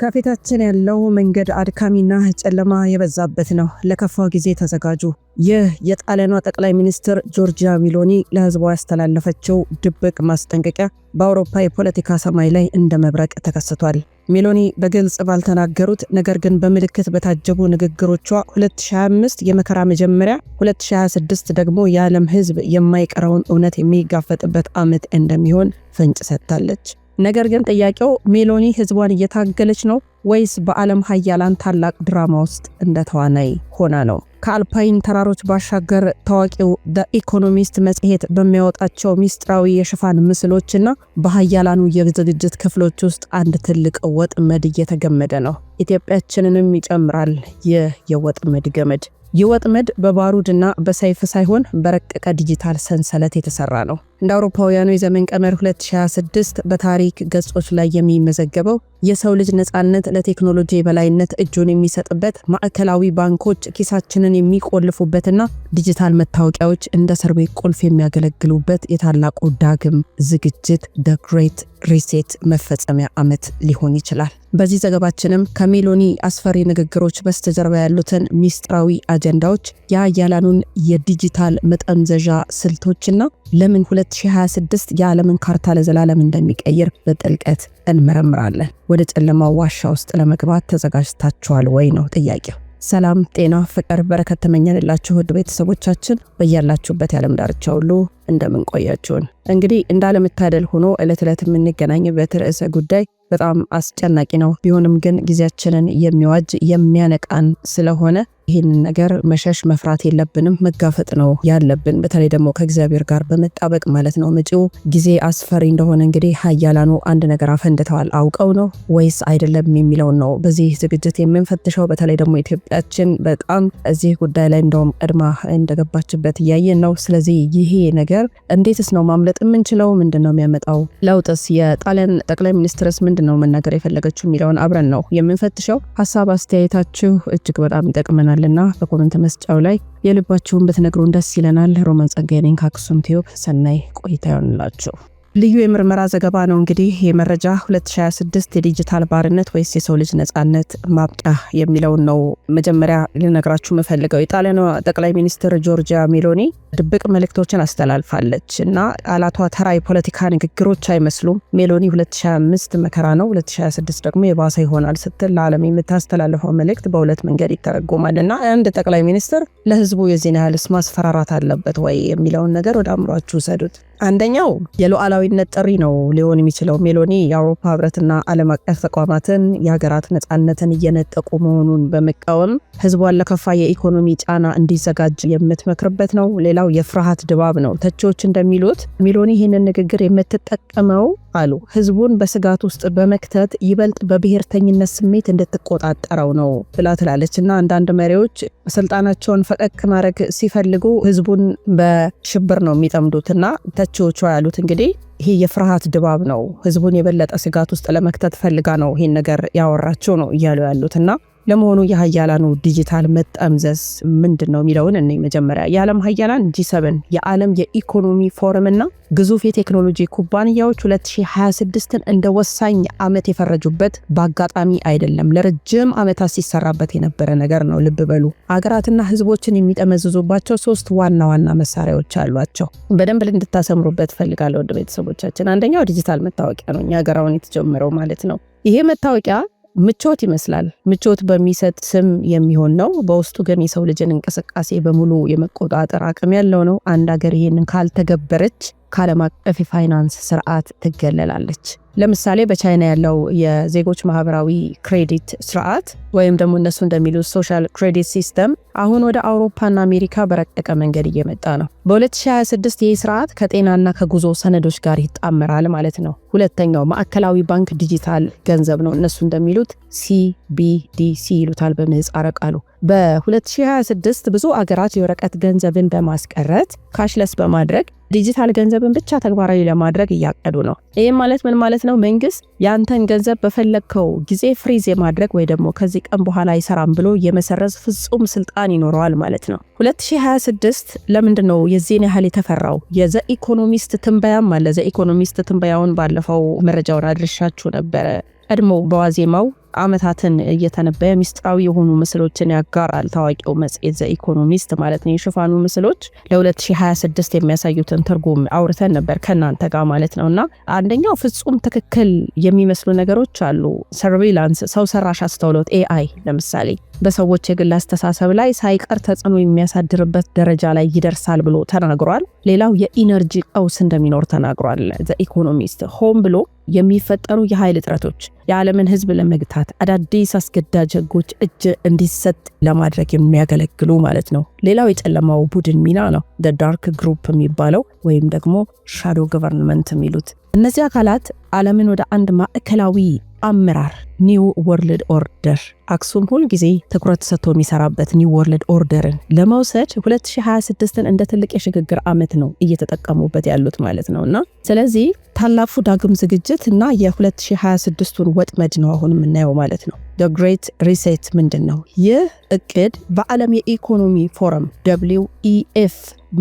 ከፊታችን ያለው መንገድ አድካሚና ጨለማ የበዛበት ነው። ለከፋው ጊዜ ተዘጋጁ። ይህ የጣሊያኗ ጠቅላይ ሚኒስትር ጆርጂያ ሜሎኒ ለህዝቧ ያስተላለፈችው ድብቅ ማስጠንቀቂያ በአውሮፓ የፖለቲካ ሰማይ ላይ እንደ መብረቅ ተከስቷል። ሜሎኒ በግልጽ ባልተናገሩት ነገር ግን በምልክት በታጀቡ ንግግሮቿ 2025 የመከራ መጀመሪያ፣ 2026 ደግሞ የዓለም ህዝብ የማይቀረውን እውነት የሚጋፈጥበት ዓመት እንደሚሆን ፍንጭ ሰጥታለች። ነገር ግን ጥያቄው ሜሎኒ ህዝቧን እየታገለች ነው ወይስ በዓለም ሀያላን ታላቅ ድራማ ውስጥ እንደ ተዋናይ ሆና ነው? ከአልፓይን ተራሮች ባሻገር ታዋቂው ዘ ኢኮኖሚስት መጽሔት በሚያወጣቸው ሚስጥራዊ የሽፋን ምስሎችና በሀያላኑ የዝግጅት ክፍሎች ውስጥ አንድ ትልቅ ወጥመድ እየተገመደ ነው። ኢትዮጵያችንንም ይጨምራል። ይህ የወጥመድ ገመድ ይወጥመድ በባሩድና በሰይፍ ሳይሆን በረቀቀ ዲጂታል ሰንሰለት የተሰራ ነው። እንደ አውሮፓውያኑ የዘመን ቀመር 2026 በታሪክ ገጾች ላይ የሚመዘገበው የሰው ልጅ ነጻነት ለቴክኖሎጂ የበላይነት እጁን የሚሰጥበት፣ ማዕከላዊ ባንኮች ኪሳችንን የሚቆልፉበትና ዲጂታል መታወቂያዎች እንደ እስር ቤት ቁልፍ የሚያገለግሉበት የታላቁ ዳግም ዝግጅት The Great Reset መፈጸሚያ ዓመት ሊሆን ይችላል። በዚህ ዘገባችንም ከሜሎኒ አስፈሪ ንግግሮች በስተጀርባ ያሉትን ሚስጥራዊ አጀንዳዎች፣ የሀያላኑን የዲጂታል መጠምዘዣ ስልቶችና ለምን 2026 የዓለምን ካርታ ለዘላለም እንደሚቀይር በጥልቀት እንመረምራለን። ወደ ጨለማው ዋሻ ውስጥ ለመግባት ተዘጋጅታችኋል ወይ ነው ጥያቄው። ሰላም፣ ጤና፣ ፍቅር፣ በረከት ተመኘንላችሁ ውድ ቤተሰቦቻችን በያላችሁበት የዓለም ዳርቻ ሁሉ እንደምን ቆያችሁን። እንግዲህ እንዳለመታደል ሆኖ ዕለት ዕለት የምንገናኝበት ርዕሰ ጉዳይ በጣም አስጨናቂ ነው። ቢሆንም ግን ጊዜያችንን የሚዋጅ የሚያነቃን ስለሆነ ይህንን ነገር መሸሽ መፍራት የለብንም፣ መጋፈጥ ነው ያለብን። በተለይ ደግሞ ከእግዚአብሔር ጋር በመጣበቅ ማለት ነው። መጪው ጊዜ አስፈሪ እንደሆነ እንግዲህ ሀያላኑ አንድ ነገር አፈንድተዋል። አውቀው ነው ወይስ አይደለም የሚለውን ነው በዚህ ዝግጅት የምንፈትሸው። በተለይ ደግሞ ኢትዮጵያችን በጣም እዚህ ጉዳይ ላይ እንደውም ቀድማ እንደገባችበት እያየን ነው። ስለዚህ ይሄ ነገር እንዴትስ ነው ማምለጥ የምንችለው? ምንድነው የሚያመጣው ለውጥስ? የጣሊያን ጠቅላይ ሚኒስትርስ ምንድነው መናገር የፈለገችው የሚለውን አብረን ነው የምንፈትሸው። ሀሳብ አስተያየታችሁ እጅግ በጣም ይጠቅመናልና በኮሜንት መስጫው ላይ የልባችሁን ብትነግሩን ደስ ይለናል። ሮማን ጸጋዬ ነኝ ከአክሱም ቲዩብ። ሰናይ ቆይታ ይሆንላችሁ። ልዩ የምርመራ ዘገባ ነው እንግዲህ የመረጃ 2026 የዲጂታል ባርነት ወይስ የሰው ልጅ ነጻነት ማብቂያ የሚለውን ነው መጀመሪያ ልነግራችሁ የምፈልገው። የጣሊያኗ ጠቅላይ ሚኒስትር ጆርጂያ ሜሎኒ ድብቅ መልእክቶችን አስተላልፋለች እና ቃላቷ ተራ የፖለቲካ ንግግሮች አይመስሉም። ሜሎኒ 2025 መከራ ነው፣ 2026 ደግሞ የባሰ ይሆናል ስትል ለዓለም የምታስተላልፈው መልእክት በሁለት መንገድ ይተረጎማል እና አንድ ጠቅላይ ሚኒስትር ለህዝቡ የዜና ያህልስ ማስፈራራት አለበት ወይ የሚለውን ነገር ወደ አእምሯችሁ ሰዱት። አንደኛው የሉዓላዊነት ጥሪ ነው ሊሆን የሚችለው። ሜሎኒ የአውሮፓ ህብረትና ዓለም አቀፍ ተቋማትን የሀገራት ነጻነትን እየነጠቁ መሆኑን በመቃወም ህዝቧን ለከፋ የኢኮኖሚ ጫና እንዲዘጋጅ የምትመክርበት ነው። ሌላው የፍርሃት ድባብ ነው። ተቺዎች እንደሚሉት ሜሎኒ ይህንን ንግግር የምትጠቀመው አሉ ህዝቡን በስጋት ውስጥ በመክተት ይበልጥ በብሔርተኝነት ስሜት እንድትቆጣጠረው ነው ብላ ትላለች እና አንዳንድ መሪዎች ስልጣናቸውን ፈቀቅ ማድረግ ሲፈልጉ ህዝቡን በሽብር ነው የሚጠምዱትና ተቺዎቿ ያሉት እንግዲህ ይሄ የፍርሃት ድባብ ነው፣ ህዝቡን የበለጠ ስጋት ውስጥ ለመክተት ፈልጋ ነው ይሄን ነገር ያወራቸው ነው እያሉ ያሉትና ለመሆኑ የሀያላኑ ዲጂታል መጠምዘዝ ምንድነው የሚለውን እኔ መጀመሪያ የዓለም ሀያላን G7 የዓለም የኢኮኖሚ ፎረም እና ግዙፍ የቴክኖሎጂ ኩባንያዎች 2026ን እንደ ወሳኝ ዓመት የፈረጁበት በአጋጣሚ አይደለም። ለረጅም ዓመታት ሲሰራበት የነበረ ነገር ነው። ልብ በሉ። አገራትና ህዝቦችን የሚጠመዝዙባቸው 3 ዋና ዋና መሳሪያዎች አሏቸው። በደንብ እንድታሰምሩበት ፈልጋለሁ ወደ ቤተሰቦቻችን። አንደኛው ዲጂታል መታወቂያ ነው። እኛ ሀገራውን የተጀመረው ማለት ነው። ይሄ መታወቂያ ምቾት ይመስላል። ምቾት በሚሰጥ ስም የሚሆን ነው። በውስጡ ግን የሰው ልጅን እንቅስቃሴ በሙሉ የመቆጣጠር አቅም ያለው ነው። አንድ ሀገር ይሄንን ካልተገበረች ከዓለም አቀፍ የፋይናንስ ስርዓት ትገለላለች። ለምሳሌ በቻይና ያለው የዜጎች ማህበራዊ ክሬዲት ስርዓት ወይም ደግሞ እነሱ እንደሚሉት ሶሻል ክሬዲት ሲስተም አሁን ወደ አውሮፓና አሜሪካ በረቀቀ መንገድ እየመጣ ነው። በ2026 ይህ ስርዓት ከጤናና ከጉዞ ሰነዶች ጋር ይጣመራል ማለት ነው። ሁለተኛው ማዕከላዊ ባንክ ዲጂታል ገንዘብ ነው። እነሱ እንደሚሉት CBDC ይሉታል በምህጻረ ቃሉ። በ2026 ብዙ አገራት የወረቀት ገንዘብን በማስቀረት ካሽለስ በማድረግ ዲጂታል ገንዘብን ብቻ ተግባራዊ ለማድረግ እያቀዱ ነው። ይህም ማለት ምን ማለት ነው? መንግስት ያንተን ገንዘብ በፈለግከው ጊዜ ፍሪዝ የማድረግ ወይ ደግሞ ከዚህ ቀን በኋላ አይሰራም ብሎ የመሰረዝ ፍጹም ስልጣን ይኖረዋል ማለት ነው። 2026 ለምንድነው የዚህን ያህል የተፈራው? የዘ ኢኮኖሚስት ትንበያም አለ። ዘ ኢኮኖሚስት ትንበያውን ባለፈው መረጃውን አድርሻችሁ ነበረ። ቀድሞ በዋዜማው ዓመታትን እየተነበየ ሚስጥራዊ የሆኑ ምስሎችን ያጋራል ታዋቂው መጽሔት ዘ ኢኮኖሚስት ማለት ነው። የሽፋኑ ምስሎች ለ2026 የሚያሳዩትን ትርጉም አውርተን ነበር ከናንተ ጋር ማለት ነውና አንደኛው ፍጹም ትክክል የሚመስሉ ነገሮች አሉ። ሰርቬይላንስ ሰው ሰራሽ አስተውሎት AI ለምሳሌ በሰዎች የግል አስተሳሰብ ላይ ሳይቀር ተጽዕኖ የሚያሳድርበት ደረጃ ላይ ይደርሳል ብሎ ተናግሯል። ሌላው የኢነርጂ ቀውስ እንደሚኖር ተናግሯል። ዘ ኢኮኖሚስት ሆም ብሎ የሚፈጠሩ የኃይል እጥረቶች የዓለምን ሕዝብ ለመግታት አዳዲስ አስገዳጅ ሕጎች እጅ እንዲሰጥ ለማድረግ የሚያገለግሉ ማለት ነው። ሌላው የጨለማው ቡድን ሚና ነው። ዘ ዳርክ ግሩፕ የሚባለው ወይም ደግሞ ሻዶ ገቨርንመንት የሚሉት እነዚህ አካላት ዓለምን ወደ አንድ ማዕከላዊ አመራር ኒው ወርልድ ኦርደር አክሱም ሁል ጊዜ ትኩረት ሰጥቶ የሚሰራበት ኒው ወርልድ ኦርደርን ለመውሰድ 2026ን እንደ ትልቅ የሽግግር ዓመት ነው እየተጠቀሙበት ያሉት ማለት ነውና ስለዚህ ታላፉ ዳግም ዝግጅት እና የ2026ቱን ወጥመድ ነው አሁን የምናየው ማለት ነው። The Great Reset ምንድን ነው? ይህ እቅድ በዓለም የኢኮኖሚ ፎረም WEF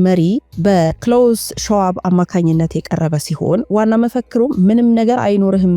መሪ በክሎዝ ሸዋብ አማካኝነት የቀረበ ሲሆን ዋና መፈክሩም ምንም ነገር አይኖርህም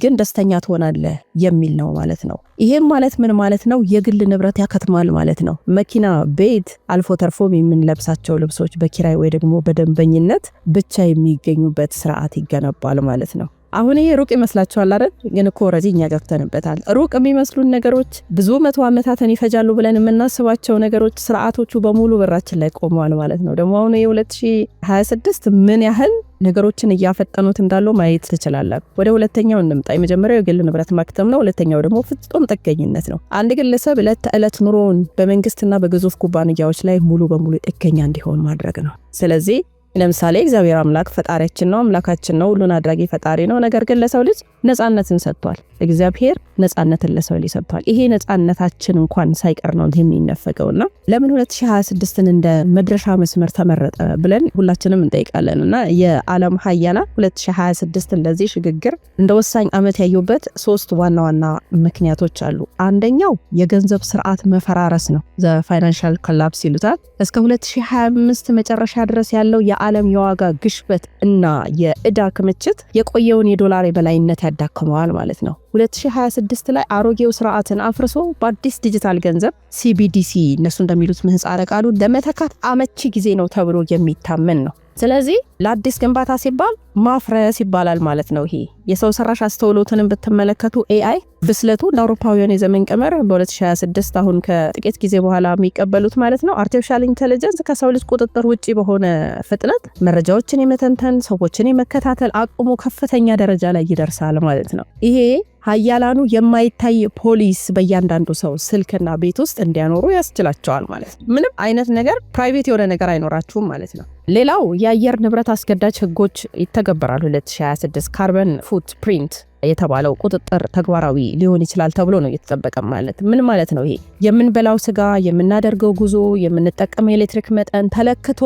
ግን ደስተኛ ትሆናለህ የሚል ነው ማለት ነው። ይሄም ማለት ምን ማለት ነው? የግል ንብረት ያከትማል ማለት ነው። መኪና፣ ቤት፣ አልፎ ተርፎም የምንለብሳቸው ልብሶች በኪራይ ወይ ደግሞ በደንበኝነት ብቻ የሚገኙበት ስርዓት ይገነባል ማለት ነው። አሁን ይሄ ሩቅ ይመስላችኋል አይደል? ግን እኮ ኦሬዲ እኛ ገብተንበታል። ሩቅ የሚመስሉን ነገሮች ብዙ መቶ ዓመታትን ይፈጃሉ ብለን የምናስባቸው ነገሮች ስርዓቶቹ በሙሉ በራችን ላይ ቆመዋል ማለት ነው። ደግሞ አሁን የ2026 ምን ያህል ነገሮችን እያፈጠኑት እንዳለው ማየት ትችላላችሁ። ወደ ሁለተኛው እንምጣ። የመጀመሪያው የግል ንብረት ማክተም ነው። ሁለተኛው ደግሞ ፍጹም ጥገኝነት ነው። አንድ ግለሰብ ዕለት ተዕለት ኑሮውን በመንግስትና በግዙፍ ኩባንያዎች ላይ ሙሉ በሙሉ ጥገኛ እንዲሆን ማድረግ ነው። ስለዚህ ለምሳሌ እግዚአብሔር አምላክ ፈጣሪያችን ነው፣ አምላካችን ነው፣ ሁሉን አድራጊ ፈጣሪ ነው። ነገር ግን ለሰው ልጅ ነፃነትን ሰጥቷል። እግዚአብሔር ነፃነትን ለሰው ልጅ ሰጥቷል። ይሄ ነፃነታችን እንኳን ሳይቀር ነው የሚነፈገውና ለምን 2026ን እንደ መድረሻ መስመር ተመረጠ ብለን ሁላችንም እንጠይቃለንና የዓለም ሀያላን 2026 እንደዚህ ሽግግር እንደ ወሳኝ ዓመት ያዩበት ሶስት ዋና ዋና ምክንያቶች አሉ። አንደኛው የገንዘብ ስርዓት መፈራረስ ነው። ዘ ፋይናንሻል ኮላፕስ ይሉታል። እስከ 2025 መጨረሻ ድረስ ያለው የዓለም የዋጋ ግሽበት እና የዕዳ ክምችት የቆየውን የዶላር የበላይነት ያዳክመዋል ማለት ነው። 2026 ላይ አሮጌው ስርዓትን አፍርሶ በአዲስ ዲጂታል ገንዘብ CBDC እነሱ እንደሚሉት ምህጻረ ቃሉ ለመተካት አመቺ ጊዜ ነው ተብሎ የሚታመን ነው። ስለዚህ ለአዲስ ግንባታ ሲባል ማፍረስ ይባላል ማለት ነው። ይሄ የሰው ሰራሽ አስተውሎትን ብትመለከቱ AI ብስለቱ ለአውሮፓውያን የዘመን ቀመር በ2026 አሁን ከጥቂት ጊዜ በኋላ የሚቀበሉት ማለት ነው። አርቲፊሻል ኢንተለጀንስ ከሰው ልጅ ቁጥጥር ውጪ በሆነ ፍጥነት መረጃዎችን የመተንተን ሰዎችን የመከታተል አቅሙ ከፍተኛ ደረጃ ላይ ይደርሳል ማለት ነው። ይሄ ሀያላኑ የማይታይ ፖሊስ በእያንዳንዱ ሰው ስልክና ቤት ውስጥ እንዲያኖሩ ያስችላቸዋል ማለት ነው። ምንም አይነት ነገር ፕራይቬት የሆነ ነገር አይኖራችሁም ማለት ነው። ሌላው የአየር ንብረት አስገዳጅ ህጎች ይተገበራሉ። 2026 ካርበን ፉት ፕሪንት የተባለው ቁጥጥር ተግባራዊ ሊሆን ይችላል ተብሎ ነው እየተጠበቀ ማለት። ምን ማለት ነው? ይሄ የምንበላው ስጋ፣ የምናደርገው ጉዞ፣ የምንጠቀመው ኤሌክትሪክ መጠን ተለክቶ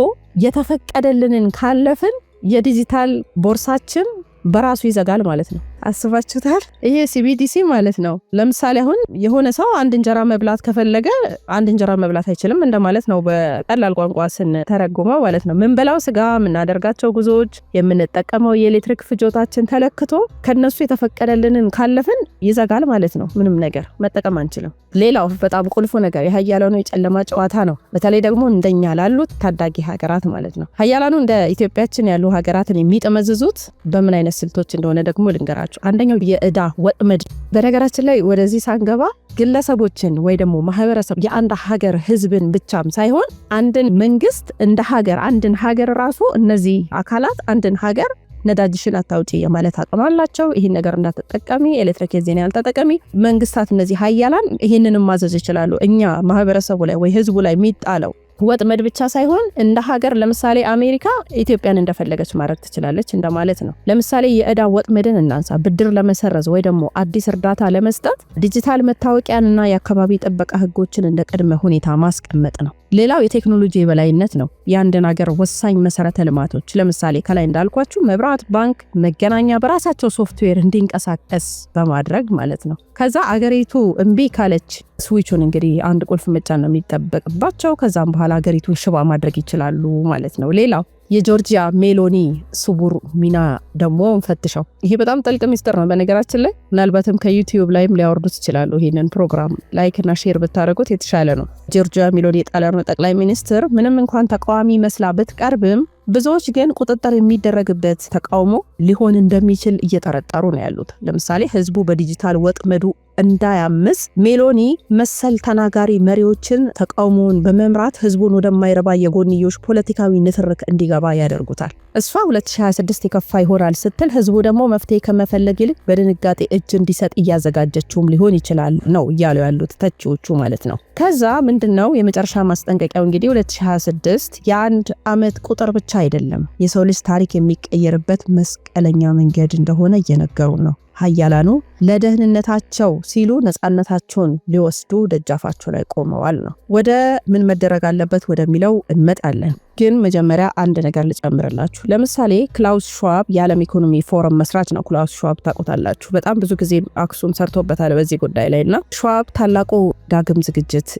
የተፈቀደልንን ካለፍን የዲጂታል ቦርሳችን በራሱ ይዘጋል ማለት ነው። አስባችሁታል? ይሄ CBDC ማለት ነው። ለምሳሌ አሁን የሆነ ሰው አንድ እንጀራ መብላት ከፈለገ አንድ እንጀራ መብላት አይችልም እንደማለት ነው በቀላል ቋንቋ ስንተረጉመው ማለት ነው። ምንበላው ስጋ፣ የምናደርጋቸው ጉዞዎች፣ የምንጠቀመው የኤሌክትሪክ ፍጆታችን ተለክቶ ከነሱ የተፈቀደልንን ካለፍን ይዘጋል ማለት ነው። ምንም ነገር መጠቀም አንችልም። ሌላው በጣም ቁልፉ ነገር የሀያላኑ የጨለማ ጨዋታ ነው። በተለይ ደግሞ እንደኛ ላሉት ታዳጊ ሀገራት ማለት ነው። ሀያላኑ እንደ ኢትዮጵያችን ያሉ ሀገራትን የሚጠመዝዙት በምን አይነት ስልቶች እንደሆነ ደግሞ ልንገራችሁ። አንደኛው የዕዳ ወጥመድ። በነገራችን ላይ ወደዚህ ሳንገባ ግለሰቦችን ወይ ደግሞ ማህበረሰብ የአንድ ሀገር ህዝብን ብቻም ሳይሆን አንድን መንግስት እንደ ሀገር አንድን ሀገር ራሱ እነዚህ አካላት አንድን ሀገር ነዳጅሽን አታውጪ የማለት አቅም አላቸው። ይህን ነገር እንዳትጠቀሚ፣ ኤሌክትሪክ የዜና ያልተጠቀሚ መንግስታት እነዚህ ሀያላን ይህንንም ማዘዝ ይችላሉ። እኛ ማህበረሰቡ ላይ ወይ ህዝቡ ላይ የሚጣለው ወጥመድ ብቻ ሳይሆን እንደ ሀገር ለምሳሌ አሜሪካ ኢትዮጵያን እንደፈለገች ማድረግ ትችላለች እንደማለት ነው። ለምሳሌ የዕዳ ወጥመድን እናንሳ። ብድር ለመሰረዝ ወይ ደግሞ አዲስ እርዳታ ለመስጠት ዲጂታል መታወቂያንና የአካባቢ ጥበቃ ህጎችን እንደ ቅድመ ሁኔታ ማስቀመጥ ነው። ሌላው የቴክኖሎጂ የበላይነት ነው። የአንድን ሀገር ወሳኝ መሰረተ ልማቶች ለምሳሌ ከላይ እንዳልኳችሁ መብራት፣ ባንክ፣ መገናኛ በራሳቸው ሶፍትዌር እንዲንቀሳቀስ በማድረግ ማለት ነው። ከዛ አገሪቱ እምቢ ካለች ስዊቹን እንግዲህ አንድ ቁልፍ መጫን ነው የሚጠበቅባቸው። ከዛም በኋላ ሀገሪቱን ሽባ ማድረግ ይችላሉ ማለት ነው። ሌላው የጆርጂያ ሜሎኒ ስውር ሚና ደግሞ እንፈትሸው። ይሄ በጣም ጥልቅ ሚስጥር ነው በነገራችን ላይ። ምናልባትም ከዩቲዩብ ላይም ሊያወርዱት ይችላሉ። ይሄንን ፕሮግራም ላይክ እና ሼር ብታደርጉት የተሻለ ነው። ጆርጂያ ሜሎኒ የጣሊያኑ ጠቅላይ ሚኒስትር ምንም እንኳን ተቃዋሚ መስላ ብትቀርብም ብዙዎች ግን ቁጥጥር የሚደረግበት ተቃውሞ ሊሆን እንደሚችል እየጠረጠሩ ነው ያሉት። ለምሳሌ ህዝቡ በዲጂታል ወጥመዱ እንዳያምስ ሜሎኒ መሰል ተናጋሪ መሪዎችን ተቃውሞውን በመምራት ህዝቡን ወደማይረባ የጎንዮሽ ፖለቲካዊ ንትርክ እንዲገባ ያደርጉታል። እሷ 2026 የከፋ ይሆናል ስትል ህዝቡ ደግሞ መፍትሄ ከመፈለግ ይልቅ በድንጋጤ እጅ እንዲሰጥ እያዘጋጀችውም ሊሆን ይችላል ነው እያሉ ያሉት ተቺዎቹ ማለት ነው። ከዛ ምንድነው የመጨረሻ ማስጠንቀቂያው? እንግዲህ 2026 የአንድ አመት ቁጥር ብቻ አይደለም፣ የሰው ልጅ ታሪክ የሚቀየርበት መስቀለኛ መንገድ እንደሆነ እየነገሩ ነው። ሀያላኑ ለደህንነታቸው ሲሉ ነፃነታቸውን ሊወስዱ ደጃፋቸው ላይ ቆመዋል ነው። ወደ ምን መደረግ አለበት ወደሚለው እንመጣለን። ግን መጀመሪያ አንድ ነገር ልጨምርላችሁ። ለምሳሌ ክላውስ ሸዋብ የዓለም ኢኮኖሚ ፎረም መስራች ነው። ክላውስ ሸዋብ ታውቁታላችሁ። በጣም ብዙ ጊዜ አክሱም ሰርቶበታል በዚህ ጉዳይ ላይ እና ሸዋብ ታላቁ ዳግም ዝግጅት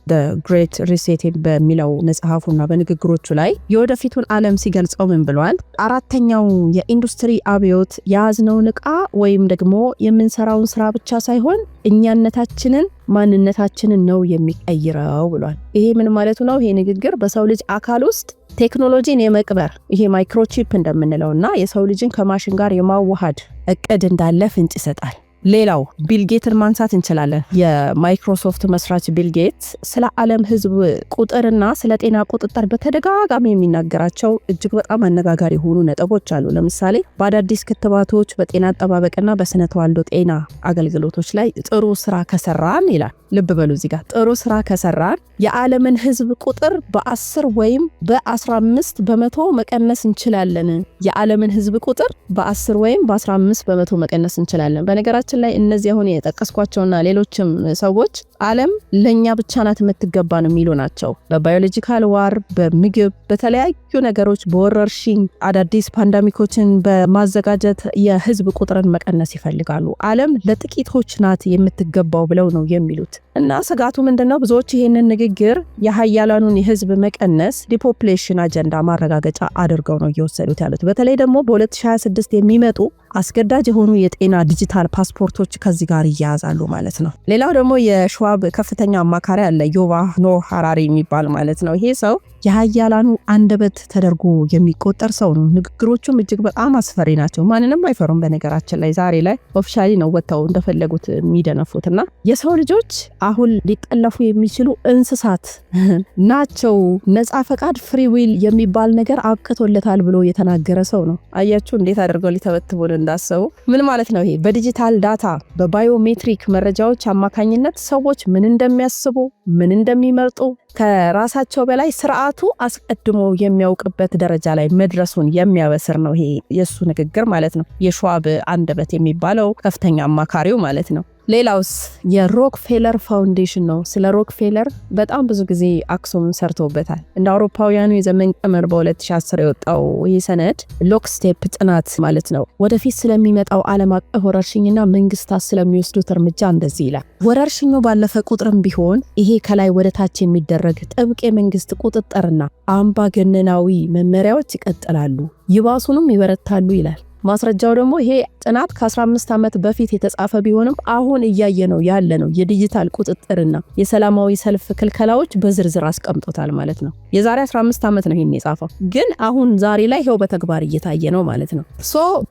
ግሬት ሪሴቲንግ በሚለው መጽሐፉና በንግግሮቹ ላይ የወደፊቱን ዓለም ሲገልጸው ምን ብሏል? አራተኛው የኢንዱስትሪ አብዮት የያዝነውን ዕቃ ወይም ደግሞ የምንሰራውን ስራ ብቻ ሳይሆን እኛነታችንን ማንነታችንን ነው የሚቀይረው ብሏል። ይሄ ምን ማለቱ ነው? ይሄ ንግግር በሰው ልጅ አካል ውስጥ ቴክኖሎጂን የመቅበር ይሄ ማይክሮቺፕ እንደምንለውና የሰው ልጅን ከማሽን ጋር የማዋሃድ እቅድ እንዳለ ፍንጭ ይሰጣል። ሌላው ቢልጌትን ማንሳት እንችላለን። የማይክሮሶፍት መስራች ቢልጌት ስለ ዓለም ህዝብ ቁጥርና ስለ ጤና ቁጥጥር በተደጋጋሚ የሚናገራቸው እጅግ በጣም አነጋጋሪ የሆኑ ነጥቦች አሉ። ለምሳሌ በአዳዲስ ክትባቶች፣ በጤና አጠባበቅና በስነ ተዋልዶ ጤና አገልግሎቶች ላይ ጥሩ ስራ ከሰራን ይላል። ልብ በሉ እዚህ ጋር ጥሩ ስራ ከሰራን የዓለምን ህዝብ ቁጥር በ10 ወይም በ15 በመቶ መቀነስ እንችላለን። የዓለምን ህዝብ ቁጥር በ10 ወይም በ15 በመቶ መቀነስ እንችላለን። በነገራችን ላይ እነዚህ አሁን የጠቀስኳቸውና ሌሎችም ሰዎች ዓለም ለኛ ብቻ ናት የምትገባን የሚሉ ናቸው። በባዮሎጂካል ዋር፣ በምግብ፣ በተለያዩ ነገሮች፣ በወረርሽኝ አዳዲስ ፓንዳሚኮችን በማዘጋጀት የህዝብ ቁጥርን መቀነስ ይፈልጋሉ። ዓለም ለጥቂቶች ናት የምትገባው ብለው ነው የሚሉት። እና ስጋቱ ምንድነው? ብዙዎች ይሄንን ንግግር የሀያላኑን የህዝብ መቀነስ ዲፖፕሌሽን አጀንዳ ማረጋገጫ አድርገው ነው እየወሰዱት ያሉት። በተለይ ደግሞ በ2026 የሚመጡ አስገዳጅ የሆኑ የጤና ዲጂታል ፓስፖርቶች ከዚህ ጋር ይያያዛሉ ማለት ነው። ሌላው ደግሞ የሸዋብ ከፍተኛ አማካሪ አለ፣ ዩቫል ኖህ ሃራሪ የሚባል ማለት ነው። ይሄ ሰው የሀያላኑ አንደበት ተደርጎ የሚቆጠር ሰው ነው። ንግግሮቹም እጅግ በጣም አስፈሪ ናቸው። ማንንም አይፈሩም። በነገራችን ላይ ዛሬ ላይ ኦፊሻሊ ነው ወጥተው እንደፈለጉት የሚደነፉትና የሰው ልጆች አሁን ሊጠለፉ የሚችሉ እንስሳት ናቸው። ነፃ ፈቃድ ፍሪ ዊል የሚባል ነገር አብቅቶለታል ብሎ የተናገረ ሰው ነው። አያችሁ እንዴት አድርገው ሊተበትቡን እንዳሰቡ። ምን ማለት ነው ይሄ? በዲጂታል ዳታ በባዮሜትሪክ መረጃዎች አማካኝነት ሰዎች ምን እንደሚያስቡ፣ ምን እንደሚመርጡ ከራሳቸው በላይ ስርዓቱ አስቀድሞ የሚያውቅበት ደረጃ ላይ መድረሱን የሚያበስር ነው ይሄ የሱ ንግግር ማለት ነው። የሸዋብ አንደበት የሚባለው ከፍተኛ አማካሪው ማለት ነው። ሌላውስ የሮክፌለር ፋውንዴሽን ነው። ስለ ሮክፌለር በጣም ብዙ ጊዜ አክሱም ሰርቶበታል። እንደ አውሮፓውያኑ የዘመን ቀመር በ2010 የወጣው ይህ ሰነድ ሎክስቴፕ ጥናት ማለት ነው። ወደፊት ስለሚመጣው ዓለም አቀፍ ወረርሽኝና መንግስታት ስለሚወስዱት እርምጃ እንደዚህ ይላል። ወረርሽኙ ባለፈ ቁጥርም ቢሆን ይሄ ከላይ ወደ ታች የሚደረግ ጥብቅ የመንግስት ቁጥጥርና አምባገነናዊ መመሪያዎች ይቀጥላሉ፣ ይባሱንም ይበረታሉ ይላል። ማስረጃው ደግሞ ይሄ ጥናት ከ15 ዓመት በፊት የተጻፈ ቢሆንም አሁን እያየ ነው ያለ ነው የዲጂታል ቁጥጥርና የሰላማዊ ሰልፍ ክልከላዎች በዝርዝር አስቀምጦታል ማለት ነው። የዛሬ 15 ዓመት ነው ይሄን የጻፈው፣ ግን አሁን ዛሬ ላይ ይሄው በተግባር እየታየ ነው ማለት ነው።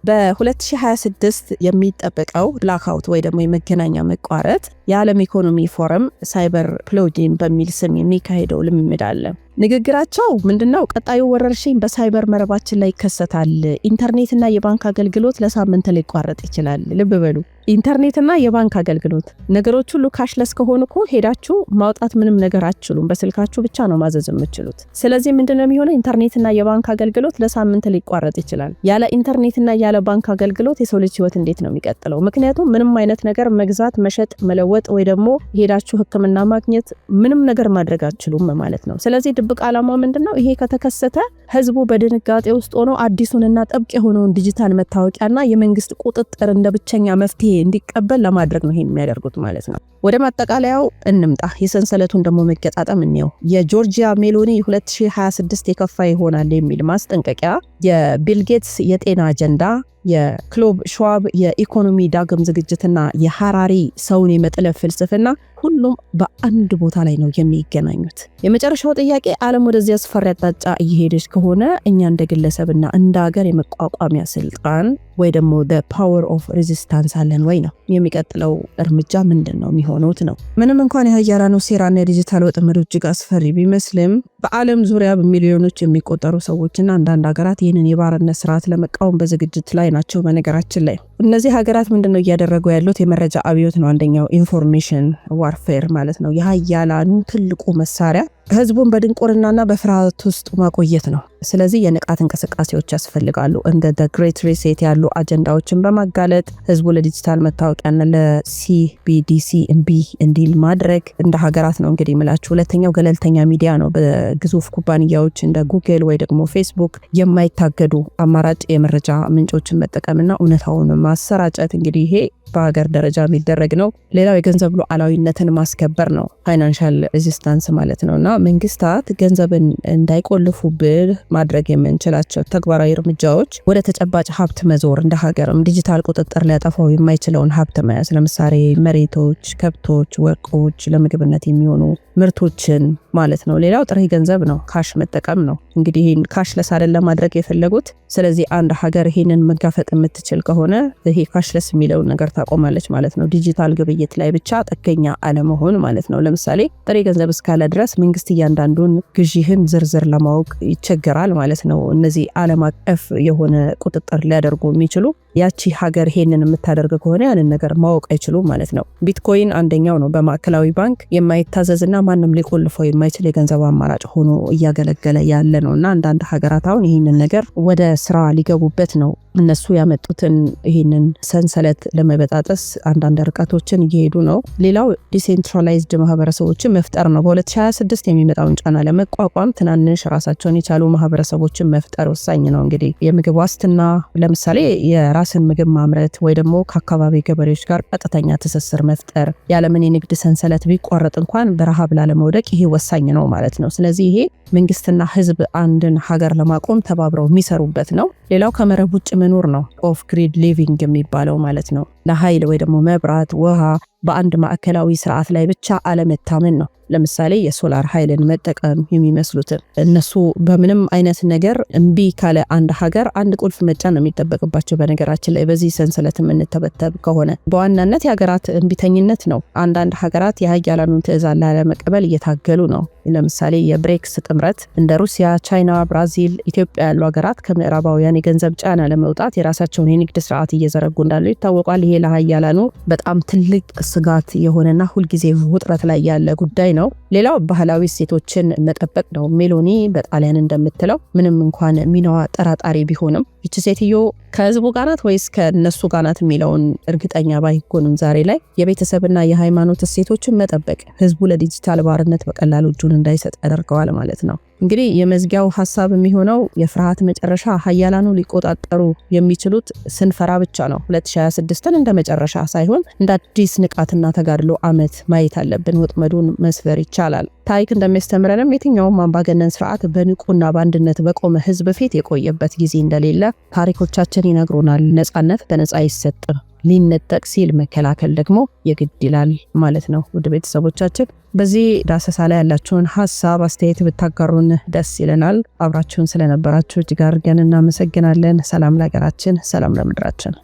በ2026 የሚጠበቀው ብላክአውት ወይ ደግሞ የመገናኛ መቋረጥ የዓለም ኢኮኖሚ ፎረም ሳይበር ፕሎጂን በሚል ስም የሚካሄደው ልምምድ አለ። ንግግራቸው ምንድነው? ቀጣዩ ወረርሽኝ በሳይበር መረባችን ላይ ይከሰታል። ኢንተርኔትና የባንክ አገልግሎት ለሳምንት ሊቋረጥ ይችላል። ልብ በሉ፣ ኢንተርኔትና የባንክ አገልግሎት ነገሮች ሁሉ ካሽለስ ከሆኑ እኮ ሄዳችሁ ማውጣት ምንም ነገር አትችሉም። በስልካችሁ ብቻ ነው ማዘዝ የምትችሉት። ስለዚህ ምንድነው የሚሆነው? ኢንተርኔትና የባንክ አገልግሎት ለሳምንት ሊቋረጥ ይችላል። ያለ ኢንተርኔትና ያለ ባንክ አገልግሎት የሰው ልጅ ህይወት እንዴት ነው የሚቀጥለው? ምክንያቱም ምንም አይነት ነገር መግዛት፣ መሸጥ፣ መለወጥ ወይ ደግሞ ሄዳችሁ ሕክምና ማግኘት ምንም ነገር ማድረግ አትችሉም ማለት ነው። ስለዚህ ድብቅ ዓላማው ምንድነው? ይሄ ከተከሰተ ህዝቡ በድንጋጤ ውስጥ ሆኖ አዲሱንና ጥብቅ የሆነውን ዲጂታል መታወቂያና የመንግስት ቁጥጥር እንደ ብቸኛ መፍትሄ እንዲቀበል ለማድረግ ነው ይሄን የሚያደርጉት ማለት ነው። ወደ ማጠቃለያው እንምጣ። የሰንሰለቱን ደግሞ መገጣጠም እንየው። የጆርጂያ ሜሎኒ 2026 የከፋ ይሆናል የሚል ማስጠንቀቂያ፣ የቢል ጌትስ የጤና አጀንዳ፣ የክሎብ ሽዋብ የኢኮኖሚ ዳግም ዝግጅትና የሐራሪ ሰውን የመጥለፍ ፍልስፍና ሁሉም በአንድ ቦታ ላይ ነው የሚገናኙት። የመጨረሻው ጥያቄ ዓለም ወደዚህ አስፈሪ አቅጣጫ እየሄደች ከሆነ እኛ እንደ ግለሰብና እንደ ሀገር የመቋቋሚያ ስልጣን ወይ ደግሞ the power of resistance አለን ወይ ነው። የሚቀጥለው እርምጃ ምንድን ነው የሚሆነውት ነው። ምንም እንኳን የሀያላኑ ሴራና የዲጂታል ወጥመድ እጅግ አስፈሪ ቢመስልም በዓለም ዙሪያ በሚሊዮኖች የሚቆጠሩ ሰዎችና አንዳንድ ሀገራት ይህንን የባርነት ስርዓት ለመቃወም በዝግጅት ላይ ናቸው። በነገራችን ላይ እነዚህ ሀገራት ምንድነው እያደረጉ ያሉት? የመረጃ አብዮት ነው። አንደኛው ኢንፎርሜሽን ዋርፌር ማለት ነው። የሀያላኑ ትልቁ መሳሪያ ህዝቡን በድንቁርናና በፍርሃት ውስጥ ማቆየት ነው። ስለዚህ የንቃት እንቅስቃሴዎች ያስፈልጋሉ። እንደ the great reset ያሉ አጀንዳዎችን በማጋለጥ ህዝቡ ለዲጂታል መታወቂያና ለሲቢዲሲ እምቢ እንዲል ማድረግ እንደ ሀገራት ነው እንግዲህ ምላችሁ። ሁለተኛው ገለልተኛ ሚዲያ ነው። በግዙፍ ኩባንያዎች እንደ ጉግል ወይ ደግሞ ፌስቡክ የማይታገዱ አማራጭ የመረጃ ምንጮችን መጠቀምና እውነታውን ማሰራጨት። እንግዲህ ይሄ በሀገር ደረጃ የሚደረግ ነው። ሌላው የገንዘብ ሉዓላዊነትን ማስከበር ነው። ፋይናንሻል ሬዚስታንስ ማለት ነውና መንግስታት ገንዘብን እንዳይቆልፉብን ማድረግ የምንችላቸው ተግባራዊ እርምጃዎች ወደ ተጨባጭ ሀብት መዞር፣ እንደ ሀገርም ዲጂታል ቁጥጥር ሊያጠፋው የማይችለውን ሀብት መያዝ፣ ለምሳሌ መሬቶች፣ ከብቶች፣ ወርቆች፣ ለምግብነት የሚሆኑ ምርቶችን ማለት ነው። ሌላው ጥሬ ገንዘብ ነው፣ ካሽ መጠቀም ነው። እንግዲህ ይህን ካሽለስ አይደለም ማድረግ የፈለጉት። ስለዚህ አንድ ሀገር ይህንን መጋፈጥ የምትችል ከሆነ ይሄ ካሽለስ የሚለውን ነገር ታቆማለች ማለት ነው። ዲጂታል ግብይት ላይ ብቻ ጥገኛ አለመሆን ማለት ነው። ለምሳሌ ጥሬ ገንዘብ እስካለ ድረስ መንግስት እያንዳንዱን ግዢህን ዝርዝር ለማወቅ ይቸገራል ማለት ነው። እነዚህ ዓለም አቀፍ የሆነ ቁጥጥር ሊያደርጉ የሚችሉ ያቺ ሀገር ይሄንን የምታደርግ ከሆነ ያንን ነገር ማወቅ አይችሉም ማለት ነው። ቢትኮይን አንደኛው ነው። በማዕከላዊ ባንክ የማይታዘዝና ማንም ሊቆልፈው የማይችል የገንዘብ አማራጭ ሆኖ እያገለገለ ያለ ነውና አንዳንድ ሀገራት አሁን ይህንን ነገር ወደ ስራ ሊገቡበት ነው። እነሱ ያመጡትን ይህንን ሰንሰለት ለመበጣጠስ አንዳንድ ርቀቶችን እየሄዱ ነው። ሌላው ዲሴንትራላይዝድ ማህበረሰቦችን መፍጠር ነው። በ2026 የሚመጣውን ጫና ለመቋቋም ትናንሽ ራሳቸውን የቻሉ ማህበረሰቦችን መፍጠር ወሳኝ ነው። እንግዲህ የምግብ ዋስትና ለምሳሌ የራስን ምግብ ማምረት ወይ ደግሞ ከአካባቢ ገበሬዎች ጋር ቀጥተኛ ትስስር መፍጠር፣ ያለምን የንግድ ሰንሰለት ቢቋረጥ እንኳን በረሃብ ላለመውደቅ ይሄ ወሳኝ ነው ማለት ነው። ስለዚህ ይሄ መንግስትና ህዝብ አንድን ሀገር ለማቆም ተባብረው የሚሰሩበት ነው። ሌላው ከመረብ ውጭ መኖር ነው። ኦፍ ግሪድ ሊቪንግ የሚባለው ማለት ነው። ለኃይል ወይ ደግሞ መብራት፣ ውሃ በአንድ ማዕከላዊ ስርዓት ላይ ብቻ አለመታመን ነው። ለምሳሌ የሶላር ኃይልን መጠቀም የሚመስሉትን እነሱ በምንም አይነት ነገር እምቢ ካለ አንድ ሀገር አንድ ቁልፍ መጫን ነው የሚጠበቅባቸው። በነገራችን ላይ በዚህ ሰንሰለት የምንተበተብ ከሆነ በዋናነት የሀገራት እንቢተኝነት ነው። አንዳንድ ሀገራት የሀያላኑን ትዕዛዝ ላለመቀበል እየታገሉ ነው። ለምሳሌ የብሬክስ ጥምረት እንደ ሩሲያ፣ ቻይና፣ ብራዚል፣ ኢትዮጵያ ያሉ ሀገራት ከምዕራባውያን የገንዘብ ጫና ለመውጣት የራሳቸውን የንግድ ስርዓት እየዘረጉ እንዳሉ ይታወቃል። ይሄ ለሀያላኑ በጣም ትልቅ ስጋት የሆነና ሁልጊዜ ውጥረት ላይ ያለ ጉዳይ ነው። ሌላው ባህላዊ እሴቶችን መጠበቅ ነው። ሜሎኒ በጣሊያን እንደምትለው ምንም እንኳን ሚናዋ ጠራጣሪ ቢሆንም ይቺ ሴትዮ ከህዝቡ ጋር ናት ወይስ ከነሱ ጋር ናት የሚለውን እርግጠኛ ባይሆንም ዛሬ ላይ የቤተሰብና የሃይማኖት እሴቶችን መጠበቅ ህዝቡ ለዲጂታል ባርነት በቀላሉ እጁን እንዳይሰጥ ያደርገዋል ማለት ነው። እንግዲህ የመዝጊያው ሐሳብ የሚሆነው የፍርሃት መጨረሻ ሀያላኑ ሊቆጣጠሩ የሚችሉት ስንፈራ ብቻ ነው። 2026ን እንደ መጨረሻ ሳይሆን እንደ አዲስ ንቃትና ተጋድሎ አመት ማየት አለብን። ወጥመዱን መስበር ይቻላል። ታሪክ እንደሚያስተምረንም የትኛውም አምባገነን ስርዓት በንቁና በአንድነት በቆመ ህዝብ ፊት የቆየበት ጊዜ እንደሌለ ታሪኮቻችን ይነግሩናል። ነጻነት በነጻ አይሰጥም። ሊነጠቅ ሲል መከላከል ደግሞ የግድ ይላል ማለት ነው። ውድ ቤተሰቦቻችን በዚህ ዳሰሳ ላይ ያላችሁን ሐሳብ አስተያየት ብታጋሩን ደስ ይለናል። አብራችሁን ስለነበራችሁ እጅግ አድርገን እናመሰግናለን። ሰላም ለሀገራችን፣ ሰላም ለምድራችን።